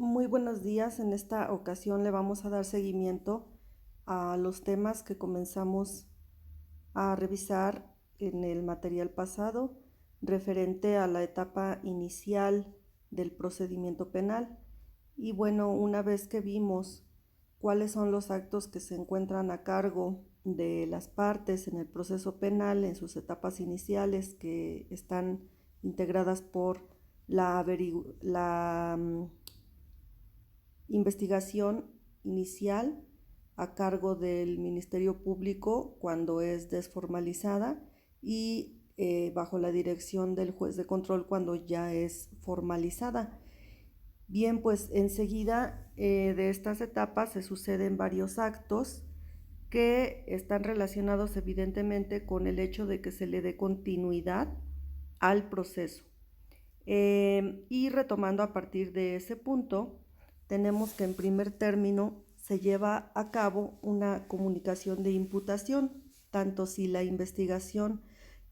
Muy buenos días. En esta ocasión le vamos a dar seguimiento a los temas que comenzamos a revisar en el material pasado referente a la etapa inicial del procedimiento penal. Y bueno, una vez que vimos cuáles son los actos que se encuentran a cargo de las partes en el proceso penal en sus etapas iniciales, que están integradas por la investigación inicial a cargo del Ministerio Público cuando es desformalizada y bajo la dirección del juez de control cuando ya es formalizada. Bien, pues enseguida de estas etapas se suceden varios actos que están relacionados evidentemente con el hecho de que se le dé continuidad al proceso. Y retomando a partir de ese punto, tenemos que en primer término se lleva a cabo una comunicación de imputación, tanto si la investigación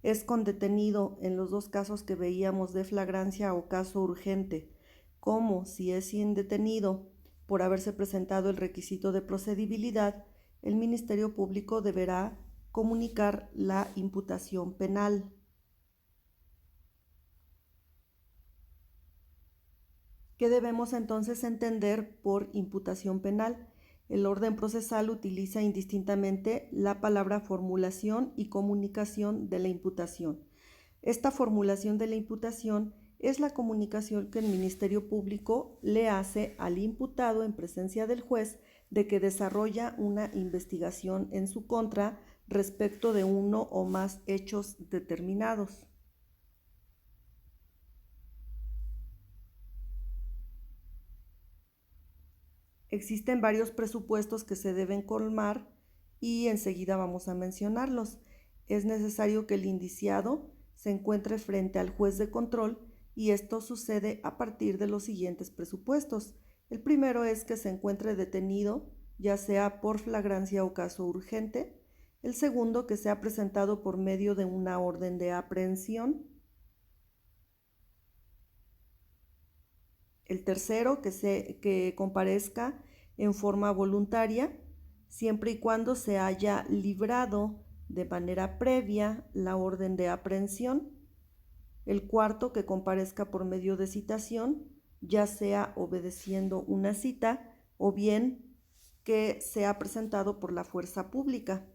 es con detenido en los dos casos que veíamos de flagrancia o caso urgente, como si es sin detenido por haberse presentado el requisito de procedibilidad, el Ministerio Público deberá comunicar la imputación penal. ¿Qué debemos entonces entender por imputación penal? El orden procesal utiliza indistintamente la palabra formulación y comunicación de la imputación. Esta formulación de la imputación es la comunicación que el Ministerio Público le hace al imputado en presencia del juez de que desarrolla una investigación en su contra respecto de uno o más hechos determinados. Existen varios presupuestos que se deben colmar y enseguida vamos a mencionarlos. Es necesario que el indiciado se encuentre frente al juez de control y esto sucede a partir de los siguientes presupuestos. El primero es que se encuentre detenido, ya sea por flagrancia o caso urgente. El segundo, que sea presentado por medio de una orden de aprehensión. El tercero, que comparezca en forma voluntaria, siempre y cuando se haya librado de manera previa la orden de aprehensión. El cuarto, que comparezca por medio de citación, ya sea obedeciendo una cita o bien que sea presentado por la fuerza pública.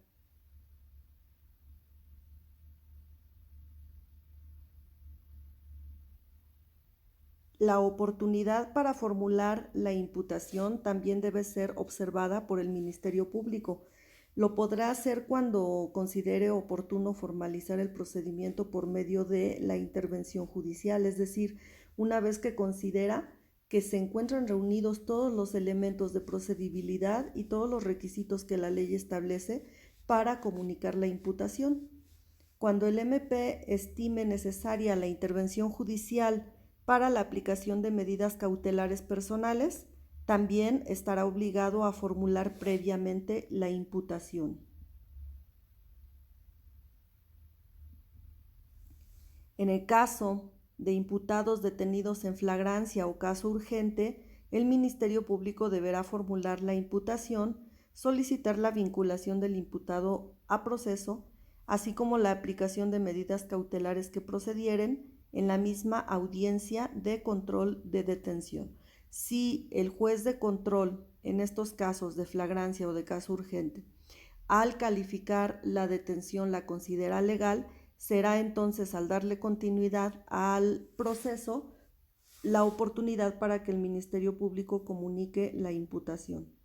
La oportunidad para formular la imputación también debe ser observada por el Ministerio Público. Lo podrá hacer cuando considere oportuno formalizar el procedimiento por medio de la intervención judicial, es decir, una vez que considera que se encuentran reunidos todos los elementos de procedibilidad y todos los requisitos que la ley establece para comunicar la imputación. Cuando el MP estime necesaria la intervención judicial para la aplicación de medidas cautelares personales, también estará obligado a formular previamente la imputación. En el caso de imputados detenidos en flagrancia o caso urgente, el Ministerio Público deberá formular la imputación, solicitar la vinculación del imputado a proceso, así como la aplicación de medidas cautelares que procedieren en la misma audiencia de control de detención. Si el juez de control, en estos casos de flagrancia o de caso urgente, al calificar la detención la considera legal, será entonces, al darle continuidad al proceso, la oportunidad para que el Ministerio Público comunique la imputación.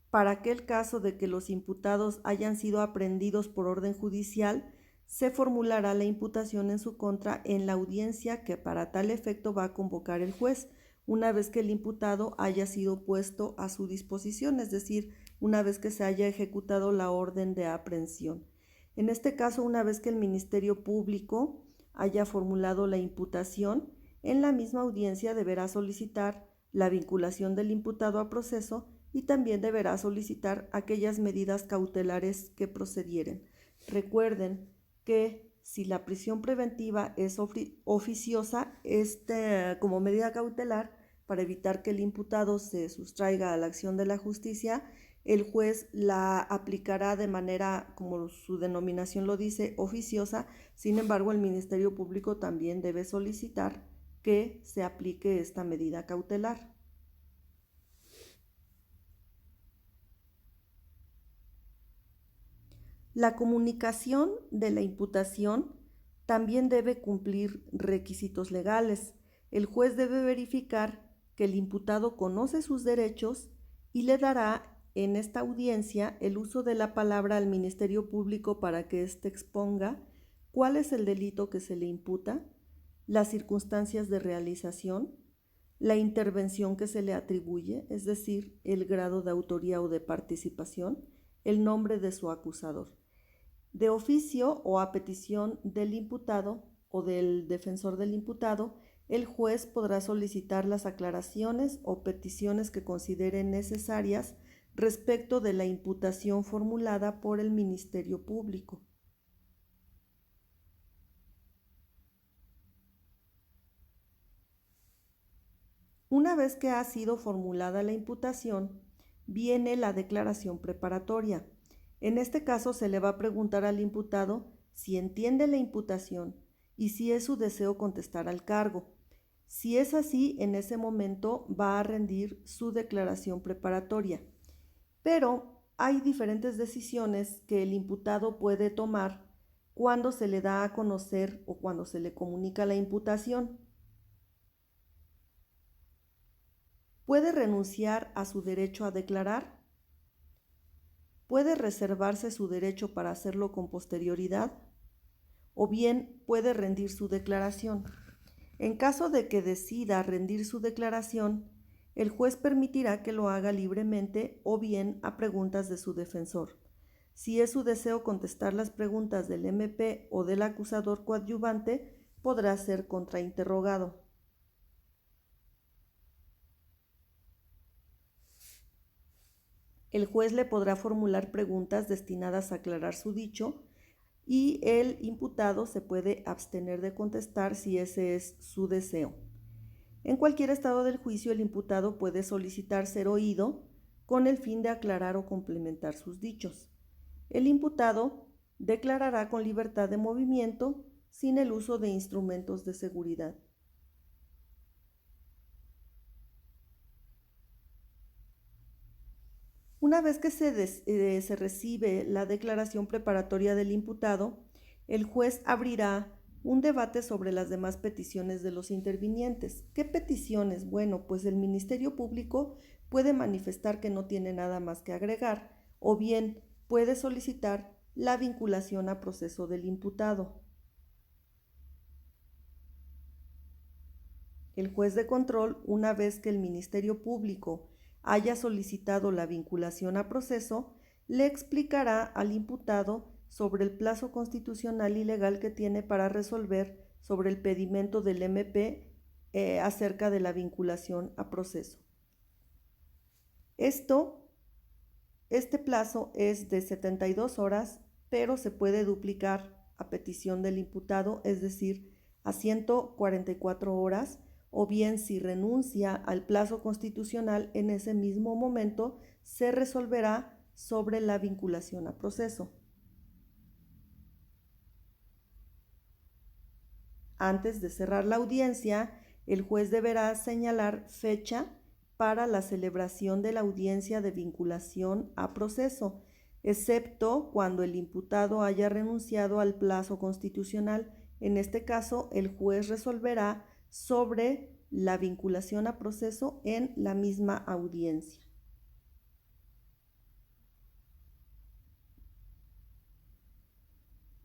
Para aquel caso de que los imputados hayan sido aprehendidos por orden judicial, se formulará la imputación en su contra en la audiencia que para tal efecto va a convocar el juez, una vez que el imputado haya sido puesto a su disposición, es decir, una vez que se haya ejecutado la orden de aprehensión. En este caso, una vez que el Ministerio Público haya formulado la imputación, en la misma audiencia deberá solicitar la vinculación del imputado a proceso y también deberá solicitar aquellas medidas cautelares que procedieren. Recuerden que si la prisión preventiva es oficiosa, como medida cautelar para evitar que el imputado se sustraiga a la acción de la justicia, el juez la aplicará de manera, como su denominación lo dice, oficiosa. Sin embargo, el Ministerio Público también debe solicitar que se aplique esta medida cautelar. La comunicación de la imputación también debe cumplir requisitos legales. El juez debe verificar que el imputado conoce sus derechos y le dará en esta audiencia el uso de la palabra al Ministerio Público para que éste exponga cuál es el delito que se le imputa, las circunstancias de realización, la intervención que se le atribuye, es decir, el grado de autoría o de participación, el nombre de su acusador. De oficio o a petición del imputado o del defensor del imputado, el juez podrá solicitar las aclaraciones o peticiones que considere necesarias respecto de la imputación formulada por el Ministerio Público. Una vez que ha sido formulada la imputación, viene la declaración preparatoria. En este caso se le va a preguntar al imputado si entiende la imputación y si es su deseo contestar al cargo. Si es así, en ese momento va a rendir su declaración preparatoria. Pero hay diferentes decisiones que el imputado puede tomar cuando se le da a conocer o cuando se le comunica la imputación. Puede renunciar a su derecho a declarar, puede reservarse su derecho para hacerlo con posterioridad, o bien puede rendir su declaración. En caso de que decida rendir su declaración, el juez permitirá que lo haga libremente o bien a preguntas de su defensor. Si es su deseo contestar las preguntas del MP o del acusador coadyuvante, podrá ser contrainterrogado. El juez le podrá formular preguntas destinadas a aclarar su dicho y el imputado se puede abstener de contestar si ese es su deseo. En cualquier estado del juicio, el imputado puede solicitar ser oído con el fin de aclarar o complementar sus dichos. El imputado declarará con libertad de movimiento sin el uso de instrumentos de seguridad. Una vez que se recibe la declaración preparatoria del imputado, el juez abrirá un debate sobre las demás peticiones de los intervinientes. ¿Qué peticiones? Bueno, pues el Ministerio Público puede manifestar que no tiene nada más que agregar, o bien puede solicitar la vinculación a proceso del imputado. El juez de control, una vez que el Ministerio Público haya solicitado la vinculación a proceso, le explicará al imputado sobre el plazo constitucional y legal que tiene para resolver sobre el pedimento del MP acerca de la vinculación a proceso. Este plazo es de 72 horas, pero se puede duplicar a petición del imputado, es decir, a 144 horas, o bien si renuncia al plazo constitucional en ese mismo momento, se resolverá sobre la vinculación a proceso. Antes de cerrar la audiencia, el juez deberá señalar fecha para la celebración de la audiencia de vinculación a proceso, excepto cuando el imputado haya renunciado al plazo constitucional. En este caso, el juez resolverá sobre la vinculación a proceso en la misma audiencia.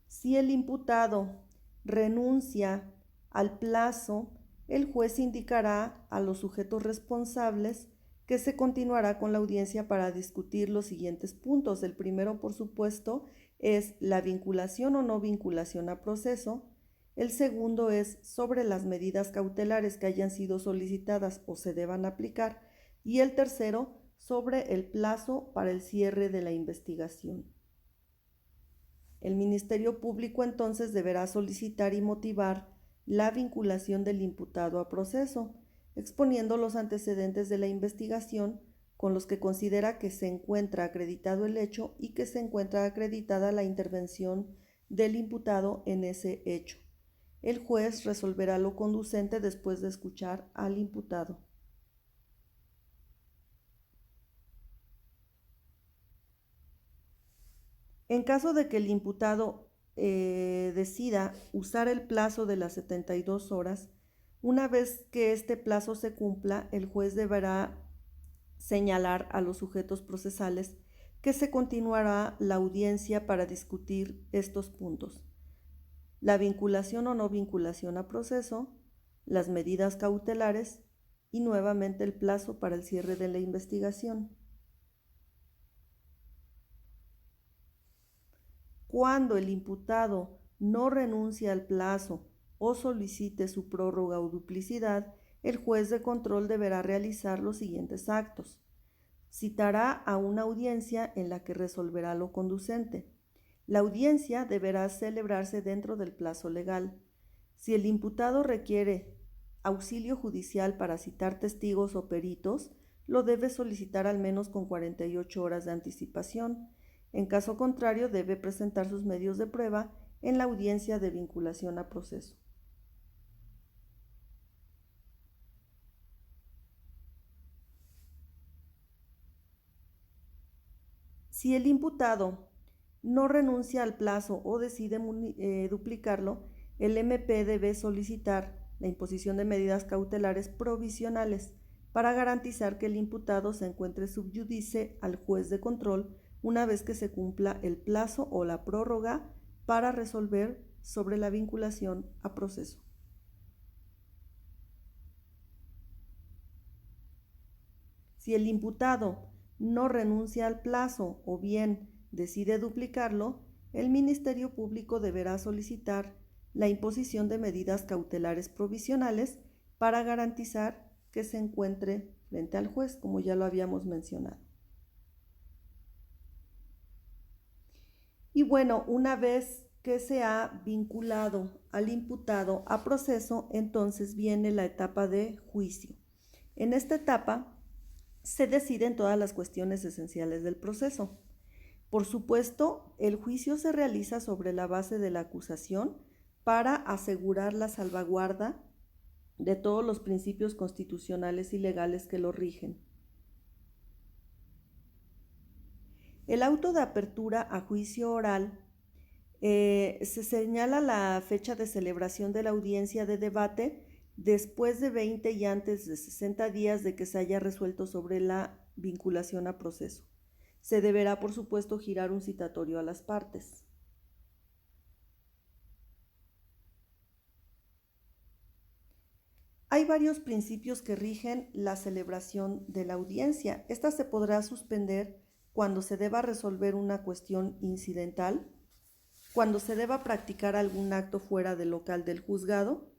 Si el imputado renuncia al plazo, el juez indicará a los sujetos responsables que se continuará con la audiencia para discutir los siguientes puntos. El primero, por supuesto, es la vinculación o no vinculación a proceso. El segundo es sobre las medidas cautelares que hayan sido solicitadas o se deban aplicar. Y el tercero, sobre el plazo para el cierre de la investigación. El Ministerio Público entonces deberá solicitar y motivar la vinculación del imputado a proceso, exponiendo los antecedentes de la investigación con los que considera que se encuentra acreditado el hecho y que se encuentra acreditada la intervención del imputado en ese hecho. El juez resolverá lo conducente después de escuchar al imputado. En caso de que el imputado decida usar el plazo de las 72 horas, una vez que este plazo se cumpla, el juez deberá señalar a los sujetos procesales que se continuará la audiencia para discutir estos puntos: la vinculación o no vinculación a proceso, las medidas cautelares y nuevamente el plazo para el cierre de la investigación. Cuando el imputado no renuncia al plazo o solicite su prórroga o duplicidad, el juez de control deberá realizar los siguientes actos. Citará a una audiencia en la que resolverá lo conducente. La audiencia deberá celebrarse dentro del plazo legal. Si el imputado requiere auxilio judicial para citar testigos o peritos, lo debe solicitar al menos con 48 horas de anticipación. En caso contrario, debe presentar sus medios de prueba en la audiencia de vinculación a proceso. Si el imputado no renuncia al plazo o decide duplicarlo, el MP debe solicitar la imposición de medidas cautelares provisionales para garantizar que el imputado se encuentre sub iudice al juez de control una vez que se cumpla el plazo o la prórroga para resolver sobre la vinculación a proceso. Si el imputado no renuncia al plazo o bien decide duplicarlo, el Ministerio Público deberá solicitar la imposición de medidas cautelares provisionales para garantizar que se encuentre frente al juez, como ya lo habíamos mencionado. Y bueno, una vez que se ha vinculado al imputado a proceso, entonces viene la etapa de juicio. En esta etapa se deciden todas las cuestiones esenciales del proceso. Por supuesto, el juicio se realiza sobre la base de la acusación para asegurar la salvaguarda de todos los principios constitucionales y legales que lo rigen. El auto de apertura a juicio oral se señala la fecha de celebración de la audiencia de debate después de 20 y antes de 60 días de que se haya resuelto sobre la vinculación a proceso. Se deberá, por supuesto, girar un citatorio a las partes. Hay varios principios que rigen la celebración de la audiencia. Esta se podrá suspender cuando se deba resolver una cuestión incidental, cuando se deba practicar algún acto fuera del local del juzgado,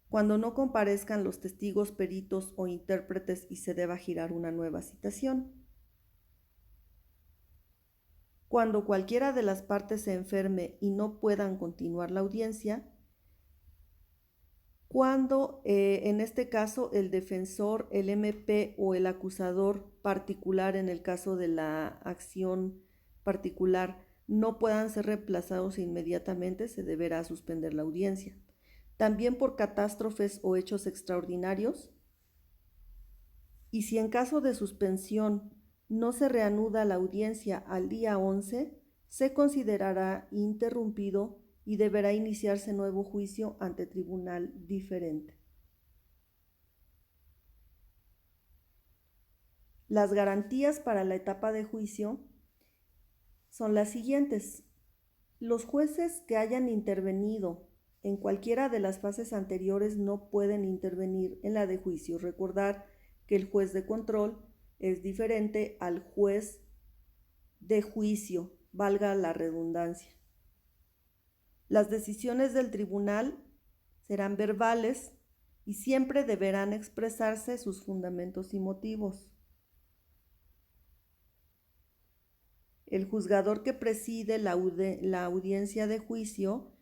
cuando no comparezcan los testigos, peritos o intérpretes y se deba girar una nueva citación, cuando cualquiera de las partes se enferme y no puedan continuar la audiencia, cuando en este caso el defensor, el MP o el acusador particular, en el caso de la acción particular, no puedan ser reemplazados inmediatamente, se deberá suspender la audiencia. También por catástrofes o hechos extraordinarios. Y si en caso de suspensión no se reanuda la audiencia al día 11, se considerará interrumpido y deberá iniciarse nuevo juicio ante tribunal diferente. Las garantías para la etapa de juicio son las siguientes. Los jueces que hayan intervenido en cualquiera de las fases anteriores no pueden intervenir en la de juicio. Recordar que el juez de control es diferente al juez de juicio, valga la redundancia. Las decisiones del tribunal serán verbales y siempre deberán expresarse sus fundamentos y motivos. El juzgador que preside la audiencia de juicio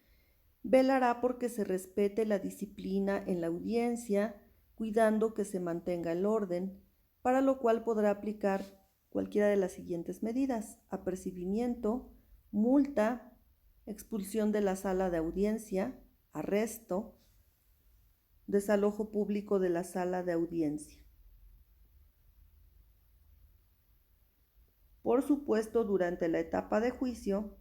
velará porque se respete la disciplina en la audiencia, cuidando que se mantenga el orden, para lo cual podrá aplicar cualquiera de las siguientes medidas: apercibimiento, multa, expulsión de la sala de audiencia, arresto, desalojo público de la sala de audiencia. Por supuesto, durante la etapa de juicio,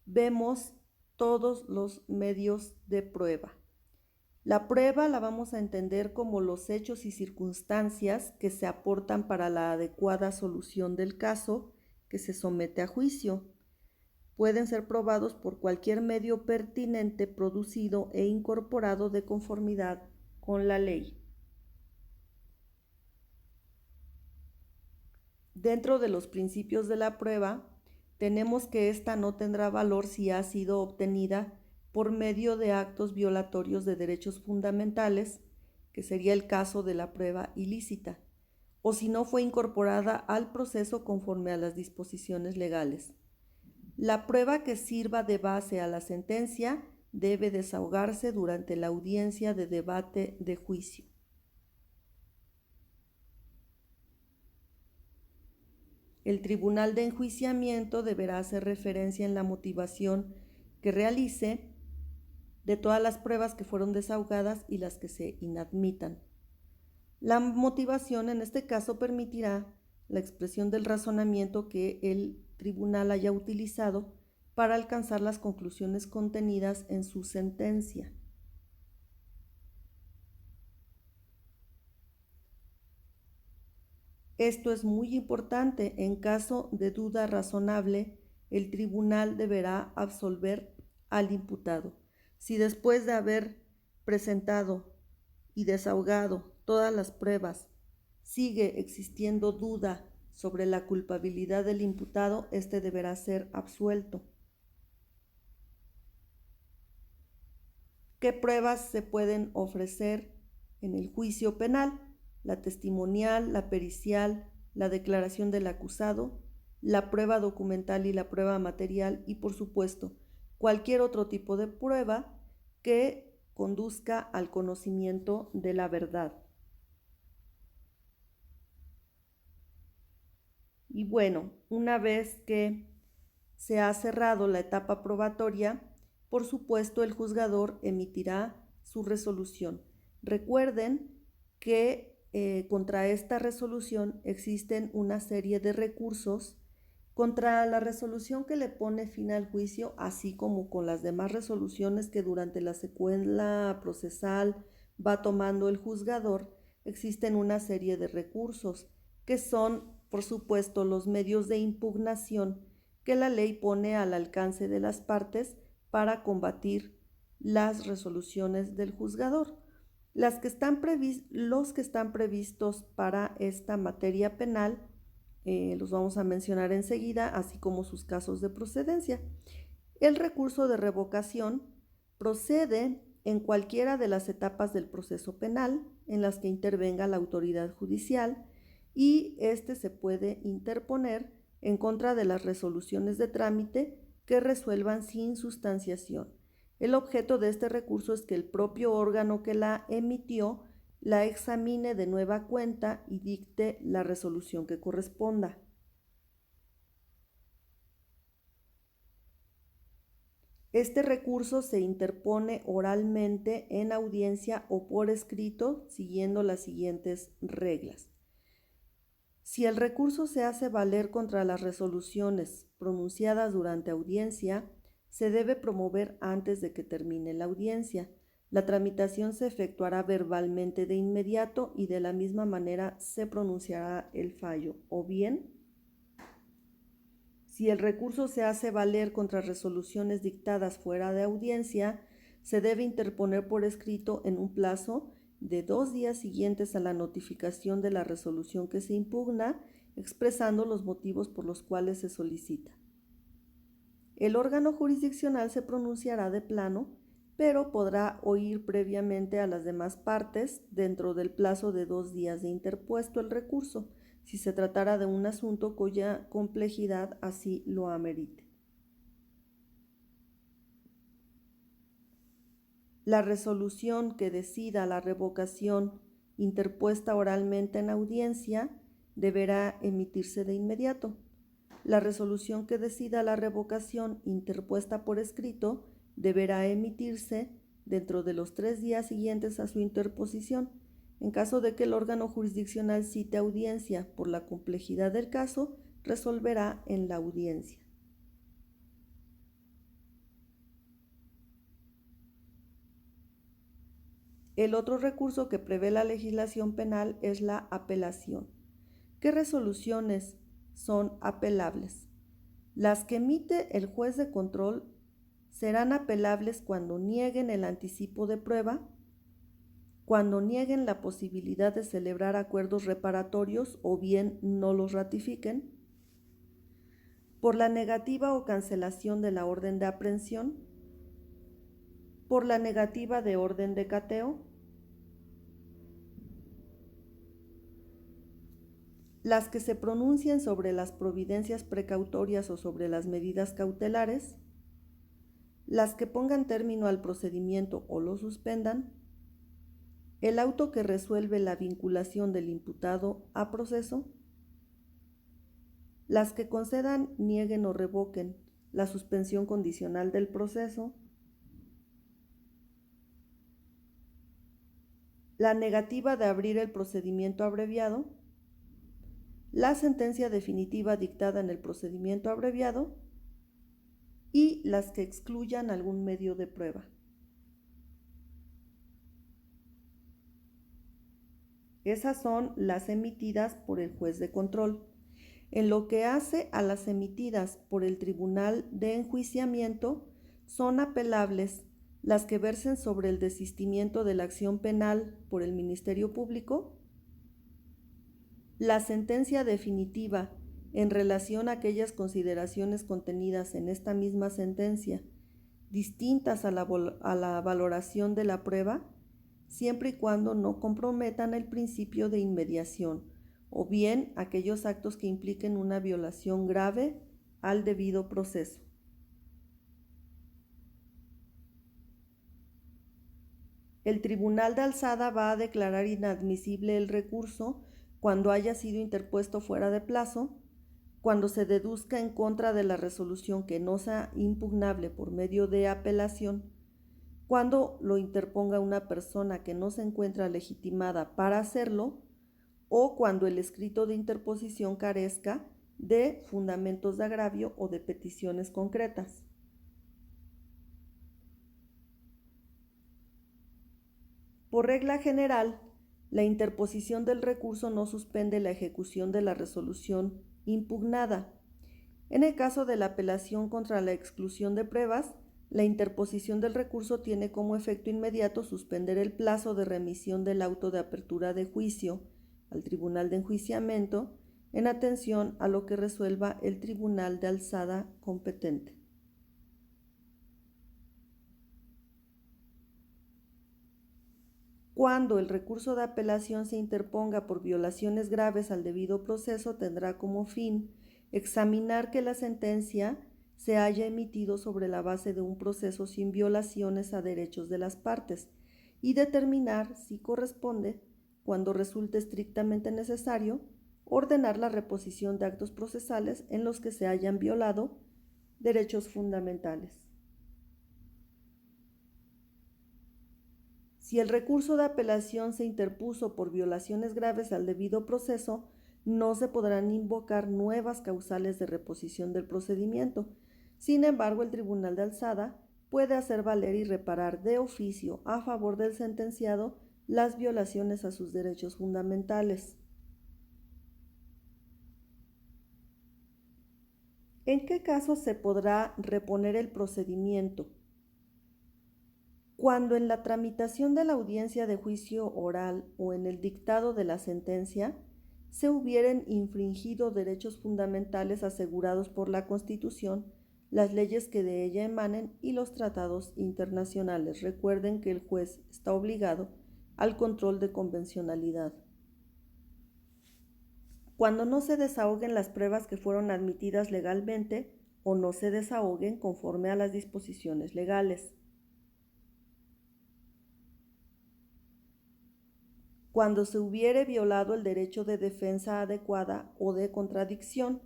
vemos todos los medios de prueba. La prueba la vamos a entender como los hechos y circunstancias que se aportan para la adecuada solución del caso que se somete a juicio. Pueden ser probados por cualquier medio pertinente producido e incorporado de conformidad con la ley. Dentro de los principios de la prueba, tenemos que ésta no tendrá valor si ha sido obtenida por medio de actos violatorios de derechos fundamentales, que sería el caso de la prueba ilícita, o si no fue incorporada al proceso conforme a las disposiciones legales. La prueba que sirva de base a la sentencia debe desahogarse durante la audiencia de debate de juicio. El tribunal de enjuiciamiento deberá hacer referencia en la motivación que realice de todas las pruebas que fueron desahogadas y las que se inadmitan. La motivación en este caso permitirá la expresión del razonamiento que el tribunal haya utilizado para alcanzar las conclusiones contenidas en su sentencia. Esto es muy importante. En caso de duda razonable, el tribunal deberá absolver al imputado. Si después de haber presentado y desahogado todas las pruebas sigue existiendo duda sobre la culpabilidad del imputado, este deberá ser absuelto. ¿Qué pruebas se pueden ofrecer en el juicio penal? La testimonial, la pericial, la declaración del acusado, la prueba documental y la prueba material y, por supuesto, cualquier otro tipo de prueba que conduzca al conocimiento de la verdad. Y bueno, una vez que se ha cerrado la etapa probatoria, por supuesto el juzgador emitirá su resolución. Recuerden que contra esta resolución existen una serie de recursos contra la resolución que le pone fin al juicio, así como con las demás resoluciones que durante la secuela procesal va tomando el juzgador. Existen una serie de recursos que son, por supuesto, los medios de impugnación que la ley pone al alcance de las partes para combatir las resoluciones del juzgador. Los que están previstos para esta materia penal los vamos a mencionar enseguida, así como sus casos de procedencia. El recurso de revocación procede en cualquiera de las etapas del proceso penal en las que intervenga la autoridad judicial, y este se puede interponer en contra de las resoluciones de trámite que resuelvan sin sustanciación. El objeto de este recurso es que el propio órgano que la emitió la examine de nueva cuenta y dicte la resolución que corresponda. Este recurso se interpone oralmente en audiencia o por escrito, siguiendo las siguientes reglas. Si el recurso se hace valer contra las resoluciones pronunciadas durante audiencia, se debe promover antes de que termine la audiencia. La tramitación se efectuará verbalmente de inmediato y de la misma manera se pronunciará el fallo. O bien, si el recurso se hace valer contra resoluciones dictadas fuera de audiencia, se debe interponer por escrito en un plazo de 2 días siguientes a la notificación de la resolución que se impugna, expresando los motivos por los cuales se solicita. El órgano jurisdiccional se pronunciará de plano, pero podrá oír previamente a las demás partes dentro del plazo de 2 días de interpuesto el recurso. si se tratara de un asunto cuya complejidad así lo amerite. La resolución que decida la revocación interpuesta oralmente en audiencia deberá emitirse de inmediato. La resolución que decida la revocación interpuesta por escrito deberá emitirse dentro de los 3 días siguientes a su interposición. En caso de que el órgano jurisdiccional cite audiencia por la complejidad del caso, resolverá en la audiencia. El otro recurso que prevé la legislación penal es la apelación. ¿Qué resoluciones son apelables? Las que emite el juez de control serán apelables cuando nieguen el anticipo de prueba, cuando nieguen la posibilidad de celebrar acuerdos reparatorios o bien no los ratifiquen, por la negativa o cancelación de la orden de aprehensión, por la negativa de orden de cateo, las que se pronuncien sobre las providencias precautorias o sobre las medidas cautelares, las que pongan término al procedimiento o lo suspendan, el auto que resuelve la vinculación del imputado a proceso, las que concedan, nieguen o revoquen la suspensión condicional del proceso, la negativa de abrir el procedimiento abreviado, la sentencia definitiva dictada en el procedimiento abreviado y las que excluyan algún medio de prueba. Esas son las emitidas por el juez de control. En lo que hace a las emitidas por el Tribunal de Enjuiciamiento, son apelables las que versen sobre el desistimiento de la acción penal por el Ministerio Público, la sentencia definitiva en relación a aquellas consideraciones contenidas en esta misma sentencia, distintas a la valoración de la prueba, siempre y cuando no comprometan el principio de inmediación, o bien aquellos actos que impliquen una violación grave al debido proceso. El Tribunal de Alzada va a declarar inadmisible el recurso cuando haya sido interpuesto fuera de plazo, cuando se deduzca en contra de la resolución que no sea impugnable por medio de apelación, cuando lo interponga una persona que no se encuentra legitimada para hacerlo, o cuando el escrito de interposición carezca de fundamentos de agravio o de peticiones concretas. Por regla general, la interposición del recurso no suspende la ejecución de la resolución impugnada. En el caso de la apelación contra la exclusión de pruebas, la interposición del recurso tiene como efecto inmediato suspender el plazo de remisión del auto de apertura de juicio al Tribunal de Enjuiciamiento en atención a lo que resuelva el Tribunal de Alzada competente. Cuando el recurso de apelación se interponga por violaciones graves al debido proceso, tendrá como fin examinar que la sentencia se haya emitido sobre la base de un proceso sin violaciones a derechos de las partes y determinar si corresponde, cuando resulte estrictamente necesario, ordenar la reposición de actos procesales en los que se hayan violado derechos fundamentales. Si el recurso de apelación se interpuso por violaciones graves al debido proceso, no se podrán invocar nuevas causales de reposición del procedimiento. Sin embargo, el Tribunal de Alzada puede hacer valer y reparar de oficio a favor del sentenciado las violaciones a sus derechos fundamentales. ¿En qué caso se podrá reponer el procedimiento? Cuando en la tramitación de la audiencia de juicio oral o en el dictado de la sentencia se hubieren infringido derechos fundamentales asegurados por la Constitución, las leyes que de ella emanen y los tratados internacionales. Recuerden que el juez está obligado al control de convencionalidad. Cuando no se desahoguen las pruebas que fueron admitidas legalmente o no se desahoguen conforme a las disposiciones legales. Cuando se hubiere violado el derecho de defensa adecuada o de contradicción,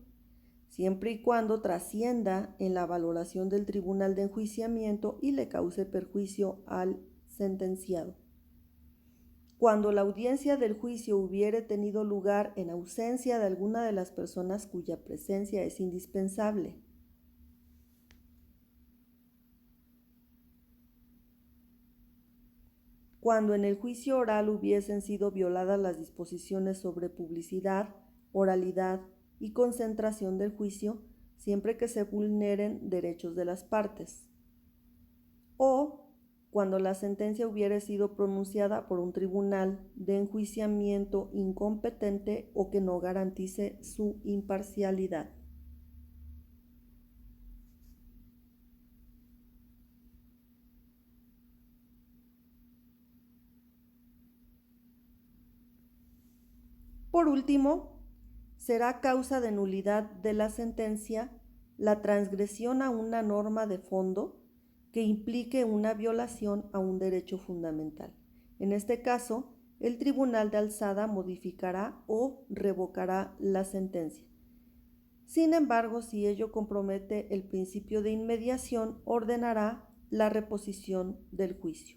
siempre y cuando trascienda en la valoración del tribunal de enjuiciamiento y le cause perjuicio al sentenciado. Cuando la audiencia del juicio hubiere tenido lugar en ausencia de alguna de las personas cuya presencia es indispensable. Cuando en el juicio oral hubiesen sido violadas las disposiciones sobre publicidad, oralidad y concentración del juicio, siempre que se vulneren derechos de las partes. O cuando la sentencia hubiere sido pronunciada por un tribunal de enjuiciamiento incompetente o que no garantice su imparcialidad. Por último, será causa de nulidad de la sentencia la transgresión a una norma de fondo que implique una violación a un derecho fundamental. En este caso, el tribunal de alzada modificará o revocará la sentencia. Sin embargo, si ello compromete el principio de inmediación, ordenará la reposición del juicio.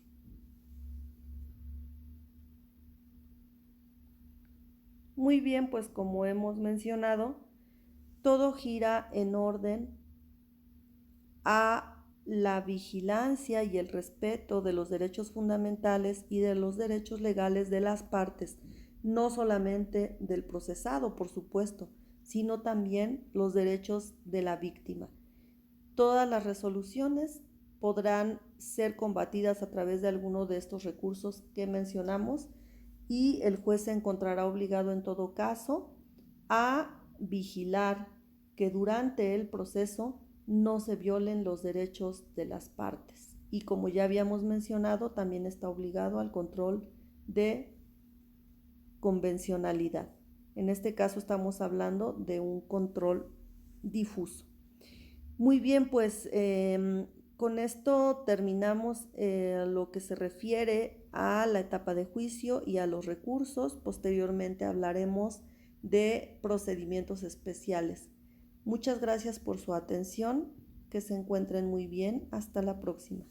Muy bien, pues como hemos mencionado, todo gira en orden a la vigilancia y el respeto de los derechos fundamentales y de los derechos legales de las partes, no solamente del procesado, por supuesto, sino también los derechos de la víctima. Todas las resoluciones podrán ser combatidas a través de alguno de estos recursos que mencionamos y el juez se encontrará obligado en todo caso a vigilar que durante el proceso no se violen los derechos de las partes. Y como ya habíamos mencionado, también está obligado al control de convencionalidad. En este caso estamos hablando de un control difuso. Muy bien, pues con esto terminamos lo que se refiere a la etapa de juicio y a los recursos. Posteriormente hablaremos de procedimientos especiales. Muchas gracias por su atención, que se encuentren muy bien, hasta la próxima.